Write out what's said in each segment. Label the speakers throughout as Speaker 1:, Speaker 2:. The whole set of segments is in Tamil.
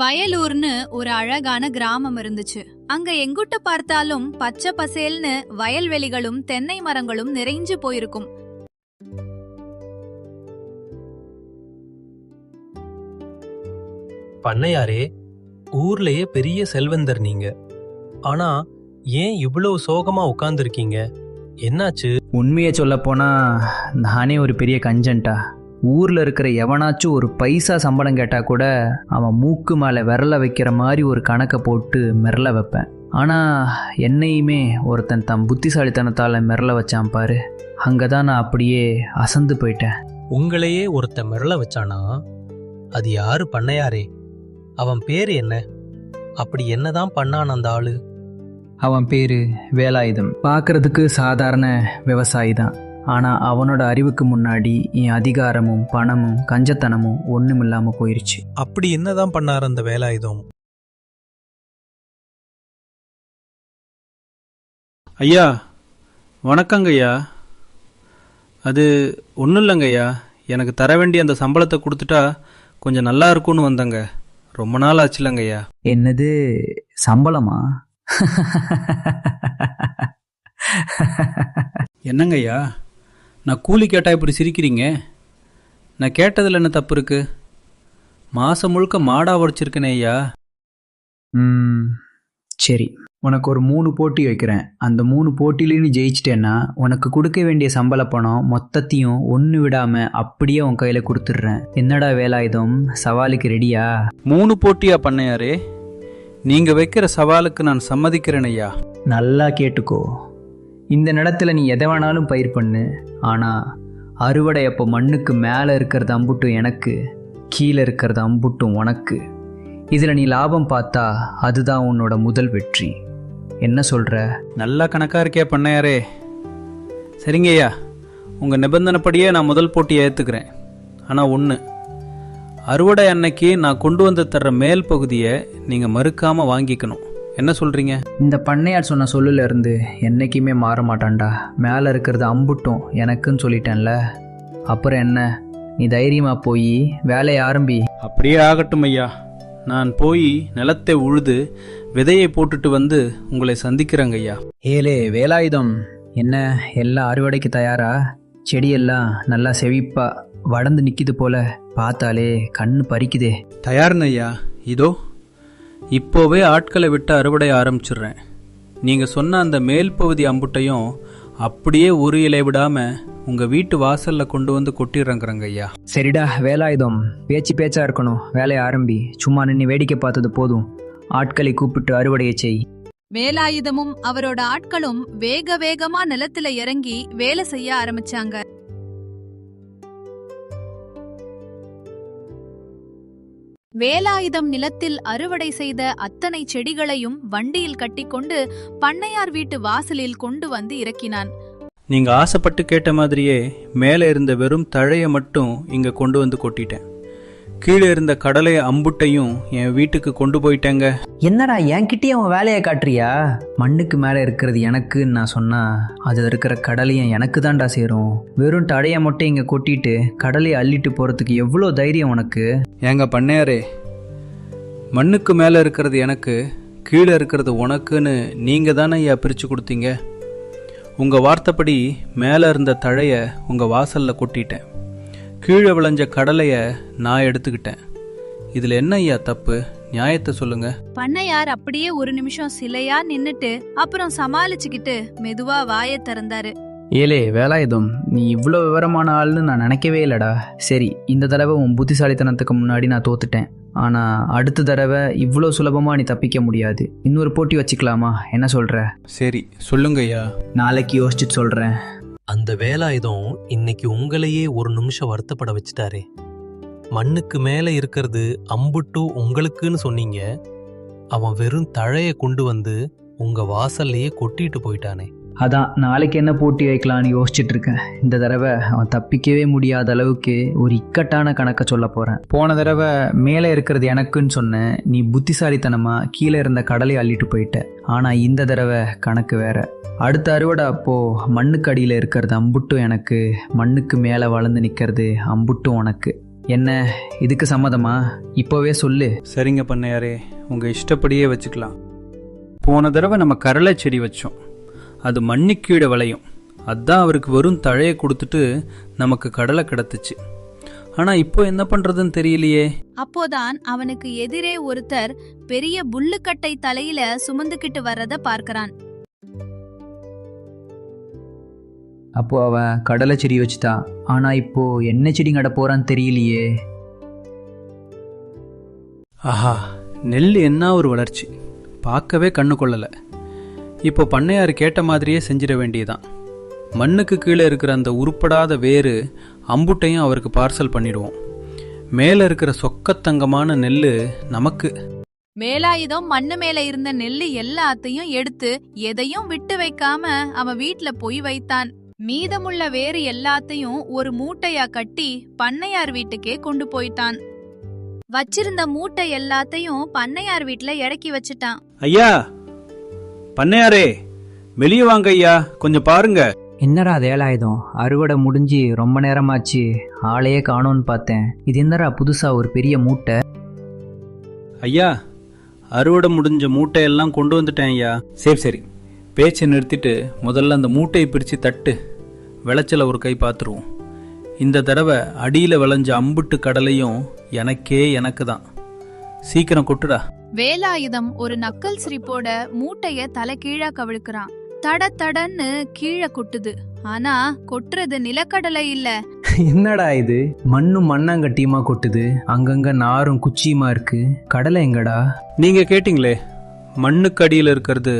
Speaker 1: வயலூர்னு ஒரு அழகான கிராமம் இருந்துச்சு. அங்க எங்குட்ட பார்த்தாலும் பச்சை பசேல்னு வயல்வெளிகளும் தென்னை மரங்களும் நிறைஞ்சு போயிருக்கும்.
Speaker 2: பண்ணையாரே, ஊர்லயே பெரிய செல்வந்தர் நீங்க. ஆனா ஏன் இவ்வளவு சோகமா உட்கார்ந்துருக்கீங்க? என்னாச்சு?
Speaker 3: உண்மையை சொல்ல போனா நானே ஒரு பெரிய கஞ்சன்டா. ஊர்ல இருக்கிற எவனாச்சும் ஒரு பைசா சம்பளம் கேட்டா கூட அவன் மூக்கு மேலே விரல வைக்கிற மாதிரி ஒரு கணக்கை போட்டு மிரள வைப்பேன். ஆனா என்னையுமே ஒருத்தன் தன் புத்திசாலித்தனத்தால மிரள வச்சான் பாரு. அங்கதான் நான் அப்படியே அசந்து போயிட்டேன்.
Speaker 2: உங்களையே ஒருத்த மிரள வச்சானா? அது யாரு பண்ணையாரே? அவன் பேரு என்ன? அப்படி என்னதான் பண்ணான் அந்த ஆளு?
Speaker 3: அவன் பேரு வேலாயுதம். பார்க்கறதுக்கு சாதாரண விவசாயி தான். ஆனால் அவனோட அறிவுக்கு முன்னாடி என் அதிகாரமும் பணமும் கஞ்சத்தனமும் ஒன்றும் இல்லாமல் போயிருச்சு.
Speaker 2: அப்படி என்னதான் பண்ணார் அந்த வேலாயுதம்?
Speaker 4: ஐயா வணக்கங்கய்யா. அது ஒன்றும் இல்லைங்கய்யா, எனக்கு தர வேண்டிய அந்த சம்பளத்தை கொடுத்துட்டா கொஞ்சம் நல்லா இருக்கும்னு வந்தங்க. ரொம்ப நாள் ஆச்சுலங்கய்யா.
Speaker 3: என்னது சம்பளமா?
Speaker 4: என்னங்கய்யா, நான் கூலி கேட்டால் இப்படி சிரிக்கிறீங்க? நான் கேட்டதில் என்ன தப்பு இருக்கு? மாதம் முழுக்க மாடா உடைச்சிருக்கேனே ஐயா.
Speaker 3: சரி, உனக்கு ஒரு 3 போட்டி வைக்கிறேன். அந்த 3 போட்டியிலையும் நீ ஜெயிச்சிட்டேன்னா உனக்கு கொடுக்க வேண்டிய சம்பள பணம் மொத்தத்தையும் ஒன்று விடாமல் அப்படியே உன் கையில் கொடுத்துட்றேன். என்னடா வேலாயுதம், சவாலுக்கு ரெடியா?
Speaker 4: 3 போட்டியா பண்ணையாரே? நீங்கள் வைக்கிற சவாலுக்கு நான் சம்மதிக்கிறேன் ஐயா.
Speaker 3: நல்லா கேட்டுக்கோ. இந்த நிலத்தில் நீ எதை வேணாலும் பயிர் பண்ணு. ஆனால் அறுவடை அப்போ மண்ணுக்கு மேலே இருக்கிறது அம்புட்டும் எனக்கு, கீழே இருக்கிறது அம்புட்டும் உனக்கு. இதில் நீ லாபம் பார்த்தா அதுதான் உன்னோட முதல் வெற்றி. என்ன சொல்கிற?
Speaker 4: நல்லா கணக்காக இருக்கே பண்ணையாரே. சரிங்க ஐயா, உங்கள் நிபந்தனைப்படியே நான் முதல் போட்டியை ஏற்றுக்கிறேன். ஆனால் ஒன்று, அறுவடை அன்னைக்கு நான் கொண்டு வந்து தர்ற மேல் பகுதியை நீங்கள் மறுக்காமல் வாங்கிக்கணும். என்ன சொல்கிறீங்க?
Speaker 3: இந்த பண்ணையார் சொன்ன சொல்லுல இருந்து என்றைக்குமே மாற மாட்டான்டா. மேலே இருக்கிறது அம்புட்டும் எனக்குன்னு சொல்லிட்டேன்ல, அப்புறம் என்ன? நீ தைரியமாக போய் வேலையை ஆரம்பி.
Speaker 4: அப்படியே ஆகட்டும் ஐயா. நான் போய் நிலத்தை உழுது விதையை போட்டுட்டு வந்து உங்களை சந்திக்கிறேங்க ஐயா.
Speaker 3: ஏலே வேலாயுதம், என்ன எல்லாம் அறுவடைக்கு தயாரா? செடியெல்லாம் நல்லா செழிப்பா வளர்ந்து நிற்கிது போல, பார்த்தாலே கண்ணு பறிக்குதே.
Speaker 4: தயார்னு ஐயா. இதோ இப்போவே ஆட்களை விட்டு அறுவடை ஆரம்பிச்சிடுறேன். நீங்கள் சொன்ன அந்த மேல் பகுதி அம்புட்டையும் அப்படியே ஒரு இலை விடாமல் உங்கள் வீட்டு வாசலில் கொண்டு வந்து கொட்டிடுறேங்கிறங்க ஐயா.
Speaker 3: சரிடா வேலாயுதம், பேச்சா இருக்கணும். வேலையை ஆரம்பி. சும்மா நின்று வேடிக்கை பார்த்தது போதும். ஆட்களை கூப்பிட்டு அறுவடையை செய்.
Speaker 1: வேலாயுதமும் அவரோட ஆட்களும் வேக வேகமா நிலத்துல இறங்கி வேலை செய்ய ஆரம்பிச்சாங்க. வேலாயுதம் நிலத்தில் அறுவடை செய்த அத்தனை செடிகளையும் வண்டியில் கட்டிக்கொண்டு பண்ணையார் வீட்டு வாசலில் கொண்டு வந்து இறக்கினான்.
Speaker 4: நீங்கள் ஆசைப்பட்டு கேட்ட மாதிரியே மேலே இருந்த வெறும் தழையை மட்டும் இங்கே கொண்டு வந்து கொட்டிட்டேன். கீழே இருந்த கடலை அம்புட்டையும் என் வீட்டுக்கு கொண்டு போயிட்டேங்க.
Speaker 3: என்னடா என்கிட்டயே அவன் வேலையை காட்டுறியா? மண்ணுக்கு மேலே இருக்கிறது எனக்குன்னு நான் சொன்னா அதில் இருக்கிற கடலையும் எனக்கு தான்டா சேரும். வெறும் தடையை மட்டும் இங்கே கொட்டிட்டு கடலையை அள்ளிட்டு போகிறதுக்கு எவ்வளோ தைரியம் உனக்கு?
Speaker 4: ஏங்க பண்ணையாரே, மண்ணுக்கு மேலே இருக்கிறது எனக்கு, கீழே இருக்கிறது உனக்குன்னு நீங்கள் தானே ஐயா பிரித்து கொடுத்தீங்க. உங்கள் வார்த்தைப்படி மேலே இருந்த தழையை உங்கள் வாசலில் கொட்டிட்டேன். கீழே விளைஞ்ச கடலையை நான் எடுத்துக்கிட்டேன். இதில் என்ன ஐயா தப்பு? நியாயத்தை சொல்லுங்க.
Speaker 1: பண்ணையார் அப்படியே ஒரு நிமிஷம் சிலையா நின்னுட்டு அப்புறம் சமாளிச்சுக்கிட்டு மெதுவா வாயை திறந்தாரு.
Speaker 3: ஏலே வேலாயுதம், நீ இவ்வளோ விவரமான ஆள்னு நான் நினைக்கவே இல்லைடா. சரி, இந்த தடவை உன் புத்திசாலித்தனத்துக்கு முன்னாடி நான் தோத்துட்டேன். ஆனால் அடுத்த தடவை இவ்வளோ சுலபமாக நீ தப்பிக்க முடியாது. இன்னொரு போட்டி வச்சுக்கலாமா? என்ன சொல்கிற?
Speaker 4: சரி சொல்லுங்க ஐயா.
Speaker 3: நாளைக்கு யோசிச்சுட்டு சொல்கிறேன்.
Speaker 2: அந்த வேலாயுதம் இன்னைக்கு உங்களையே ஒரு நிமிஷம் வருத்தப்பட வச்சுட்டாரே. மண்ணுக்கு மேலே இருக்கிறது அம்புட்டு உங்களுக்குன்னு சொன்னீங்க. அவன் வெறும் தழையை கொண்டு வந்து உங்க வாசல்லையே கொட்டிட்டு போயிட்டானே.
Speaker 3: அதான் நாளைக்கு என்ன போட்டி வைக்கலான்னு யோசிச்சுட்டு இருக்கேன். இந்த தடவை அவன் தப்பிக்கவே முடியாத அளவுக்கு ஒரு இக்கட்டான கணக்கை சொல்ல போகிறேன். போன தடவை மேலே இருக்கிறது எனக்குன்னு சொன்னேன், நீ புத்திசாலித்தனமாக கீழே இருந்த கடலை அள்ளிட்டு போயிட்ட. ஆனால் இந்த தடவை கணக்கு வேற. அடுத்த அறுவடை அப்போது மண்ணுக்கு அடியில் இருக்கிறது அம்புட்டும் எனக்கு, மண்ணுக்கு மேலே வளர்ந்து நிற்கிறது அம்புட்டும் உனக்கு. என்ன இதுக்கு சம்மதமா? இப்போவே சொல்லு.
Speaker 4: சரிங்க பண்ணையாரே, உங்கள் இஷ்டப்படியே வச்சுக்கலாம். போன தடவை நம்ம கடலை செடி வச்சோம், அது மண்ணுக்கீழே விளையும். அதான் அவருக்கு வெறும் தழையை கொடுத்துட்டு நமக்கு கடலை கிடத்துச்சு. ஆனால் இப்போ என்ன பண்ணுறதுன்னு தெரியலையே.
Speaker 1: அப்போதான் அவனுக்கு எதிரே ஒருத்தர் பெரிய புல்லுக்கட்டை தலையில சுமந்துக்கிட்டு வர்றத பார்க்கறான்.
Speaker 3: அப்போ அவன் கடலை செடி வச்சுட்டான். ஆனால் இப்போ என்ன செடி நட போறான்னு தெரியலையே.
Speaker 4: ஆஹா, நெல் என்ன ஒரு வளர்ச்சி, பார்க்கவே கண்ணு கொள்ளலை. இப்போ பண்ணையார் கேட்ட மாதிரியே செஞ்சிட வேண்டியதான். மண்ணுக்கு கீழே இருக்கிற அந்த உருப்படாத வேறு அம்புட்டையும் அவருக்கு பார்சல் பண்ணிடுவோம். மேலே இருக்கிற சொக்கத்தங்கமான நெல் நமக்கு.
Speaker 1: வேலாயுதம் மண்ணு மேல இருந்த நெல்லு எல்லாத்தையும் எடுத்து எதையும் விட்டு வைக்காம அவன் வீட்ல போய் வைத்தான். மீதமுள்ள வேறு எல்லாத்தையும் ஒரு மூட்டையா கட்டி பண்ணையார் வீட்டுக்கே கொண்டு போயிட்டான். வச்சிருந்த மூட்டை எல்லாத்தையும் பண்ணையார் வீட்டுல இறக்கி வச்சுட்டான்.
Speaker 4: ஐயா பண்ணையாரே, வெளியே வாங்க ஐயா, கொஞ்சம் பாருங்க.
Speaker 3: என்னடா வேலாயுதம், அறுவடை முடிஞ்சு ரொம்ப நேரமாச்சு, ஆளையே காணோன்னு பார்த்தேன். இது என்னடா புதுசா ஒரு பெரிய மூட்டை?
Speaker 4: ஐயா, அறுவடை முடிஞ்ச மூட்டையெல்லாம் கொண்டு வந்துட்டேன் ஐயா. சரி, பேச்சை நிறுத்திட்டு முதல்ல அந்த மூட்டையை பிரித்து தட்டு, விளைச்சலை ஒரு கை பார்த்துருவோம். இந்த தடவை அடியில் விளைஞ்ச அம்புட்டு கடலையும் எனக்கு தான். சீக்கிரம் கொட்டுடா.
Speaker 1: வேலாயுதம் ஒரு நக்கல் சிரிப்போட மூட்டைய தலை கீழா கவிழ்க்கிறான். தட தடன்னு கீழே கொட்டுது. ஆனா கொட்டுறது நிலக்கடலை இல்ல.
Speaker 3: என்னடா இது, மண்ணும் மண்ணாங்கட்டியுமா கொட்டுது, அங்கங்க நாரும் குச்சியுமா இருக்கு. கடலை எங்கடா?
Speaker 4: நீங்க கேட்டிங்களே, மண்ணுக்கு அடியில் இருக்கிறது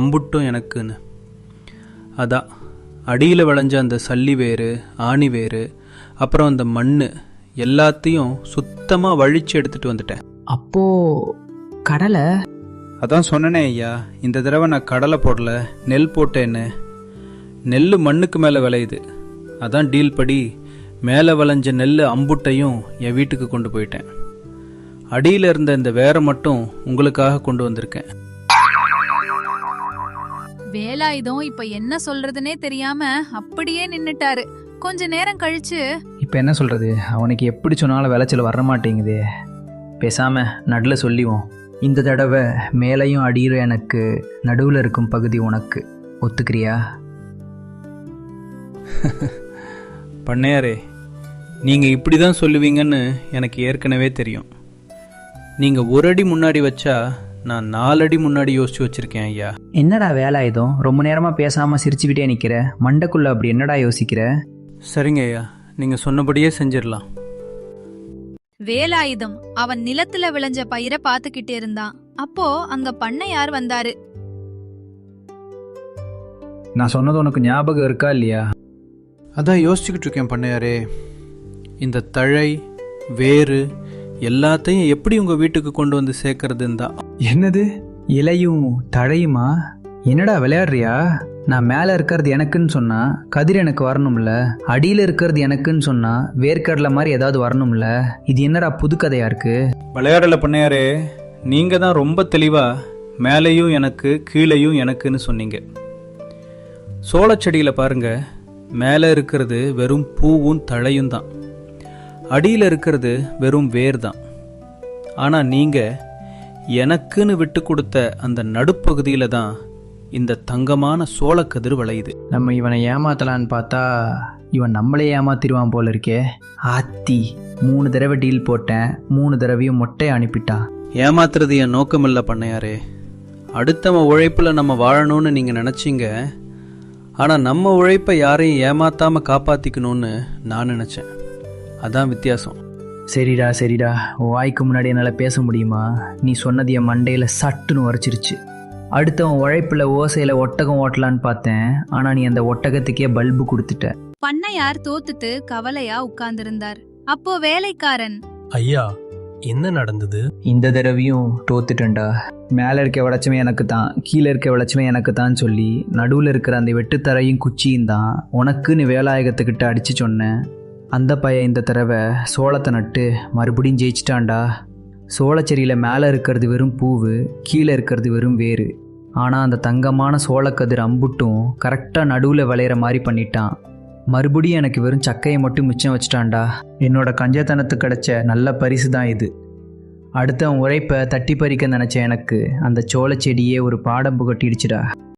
Speaker 4: அம்புட்டும் எனக்குன்னு. அதான் அடியில் விளைஞ்ச அந்த சல்லி வேறு, ஆணி வேறு, அப்புறம் அந்த மண் எல்லாத்தையும் சுத்தமாக வழிச்சு எடுத்துட்டு வந்துட்டேன்.
Speaker 3: அப்போ கடலை?
Speaker 4: அதான் சொன்னனே ஐயா, இந்த தடவை நான் கடலை போடல, நெல் போட்டேன்னு. நெல் மண்ணுக்கு மேலே விளையுது. அதான் டீல் படி மேலே விளைஞ்ச நெல் அம்புட்டையும் என் வீட்டுக்கு கொண்டு போயிட்டேன். அடியில் இருந்த இந்த வேற மட்டும் உங்களுக்காக கொண்டு வந்திருக்கேன்.
Speaker 1: வேலாயுதம் இப்ப என்ன சொல்றதுனே தெரியாம அப்படியே நின்னுட்டாரு. கொஞ்ச நேரம் கழிச்சு,
Speaker 3: இப்போ என்ன சொல்றது, அவனுக்கு எப்படி சொன்னாலும் விளைச்சல் வர மாட்டேங்குது. பேசாம நடுல சொல்லிவோம். இந்த தடவை மேலையும் அடியிலும் எனக்கு, நடுவில் இருக்கும் பகுதி உனக்கு. ஒத்துக்கிறியா?
Speaker 4: பண்ணையாரே, நீங்கள் இப்படி தான் சொல்லுவீங்கன்னு எனக்கு ஏற்கனவே தெரியும். நீங்கள் ஒரு அடி முன்னாடி வச்சா நான் 4 அடி முன்னாடி யோசிச்சு வச்சிருக்கேன் ஐயா.
Speaker 3: என்னடா வேலாயுதம், ரொம்ப நேரமாக பேசாமல் சிரிச்சுக்கிட்டே நிற்கிற, மண்டைக்குள்ள அப்படி என்னடா யோசிக்கிற?
Speaker 4: சரிங்க ஐயா, நீங்கள் சொன்னபடியே செஞ்சிடலாம்.
Speaker 1: வேலாயுதம் அவன் நிலத்துல விளைஞ்ச பயிரை பாத்துக்கிட்டே இருந்தான். அப்போ அங்க பண்ணையார் வந்தாரு.
Speaker 3: நான் சொன்னது உனக்கு ஞாபகம் இருக்கா இல்லையா?
Speaker 4: அதான் யோசிச்சுக்கிட்டு இருக்கேன் பண்ணையாரே. இந்த தழை வேறு எல்லாத்தையும் எப்படி உங்கள் வீட்டுக்கு கொண்டு வந்து சேர்க்கறதுன்னு தான்.
Speaker 3: என்னது, இலையும் தழையுமா? என்னடா விளையாடுறியா? நான் மேலே இருக்கிறது எனக்குன்னு சொன்னா கதிர் எனக்கு வரணும்ல, அடியில் இருக்கிறது எனக்குன்னு சொன்னா வேர்க்கடலை மாதிரி ஏதாவது வரணும்ல. இது என்னடா புது கதையா இருக்கு?
Speaker 4: விளையாடலை பண்ணையாரே, நீங்கள் தான் ரொம்ப தெளிவாக மேலேயும் எனக்கு கீழேயும் எனக்குன்னு சொன்னீங்க. சோளச்செடியில் பாருங்க, மேலே இருக்கிறது வெறும் பூவும் தழையும் தான், அடியில் இருக்கிறது வெறும் வேர் தான். ஆனால் நீங்கள் எனக்குன்னு விட்டு கொடுத்த அந்த நடுப்பகுதியில் தான் இந்த தங்கமான சோளக்கதிர் விளையுது.
Speaker 3: நம்ம இவனை ஏமாத்தலான்னு பார்த்தா இவன் நம்மளே ஏமாத்திடுவான் போல இருக்கே. ஆத்தி, 3 தடவை டீல் போட்டேன், 3 தடவையும் மொட்டையை அனுப்பிட்டான்.
Speaker 4: ஏமாத்துறது என் நோக்கமில்லை பண்ணையாரே. அடுத்தவன் உழைப்பில் நம்ம வாழணும்னு நீங்கள் நினச்சிங்க. ஆனால் நம்ம உழைப்பை யாரையும் ஏமாத்தாமல் காப்பாற்றிக்கணும்னு நான் நினச்சேன். அதான் வித்தியாசம்.
Speaker 3: சரிடா, வாய்க்கு முன்னாடி என்னால் பேச முடியுமா? நீ சொன்னது என் மண்டையில் சட்டுன்னு உரைச்சிருச்சு. அடுத்தவன் உழைப்பில் ஓசையில் ஒட்டகம் ஓட்டலான்னு பார்த்தேன், ஆனால் நீ அந்த ஒட்டகத்துக்கே பல்பு கொடுத்துட்ட.
Speaker 1: பண்ணையார் தோத்துட்டு கவலையா உட்கார்ந்திருந்தார். அப்போ வேலைக்காரன்,
Speaker 2: ஐயா, என்ன நடந்தது?
Speaker 3: இந்த தடவையும் தோத்துட்டேன்டா. மேலே இருக்க விளைச்சமே எனக்கு தான், கீழே இருக்க விளைச்சமே எனக்கு தான் சொல்லி நடுவில் இருக்கிற அந்த வெட்டுத்தரையும் குச்சியும் தான் உனக்குன்னு வேலாயுதத்துக்கிட்ட அடித்து சொன்னேன். அந்த பையன் இந்த தடவை சோளத்தை நட்டு மறுபடியும் ஜெயிச்சிட்டான்டா. சோளச்செடியில் மேலே இருக்கிறது வெறும் பூவு, கீழே இருக்கிறது வெறும் வேறு. ஆனால் அந்த தங்கமான சோளக்கதிர் அம்புட்டும் கரெக்டாக நடுவில் விளையிற மாதிரி பண்ணிட்டான். மறுபடியும் எனக்கு வெறும் சக்கையை மட்டும் மிச்சம் வச்சிட்டான்டா. என்னோட கஞ்சத்தனத்துக்கு கிடைச்ச நல்ல பரிசு தான் இது. அடுத்த உழைப்பை தட்டி பறிக்க நினச்ச எனக்கு அந்த சோளச்செடியே ஒரு பாடம் புகட்டிடுச்சுடா.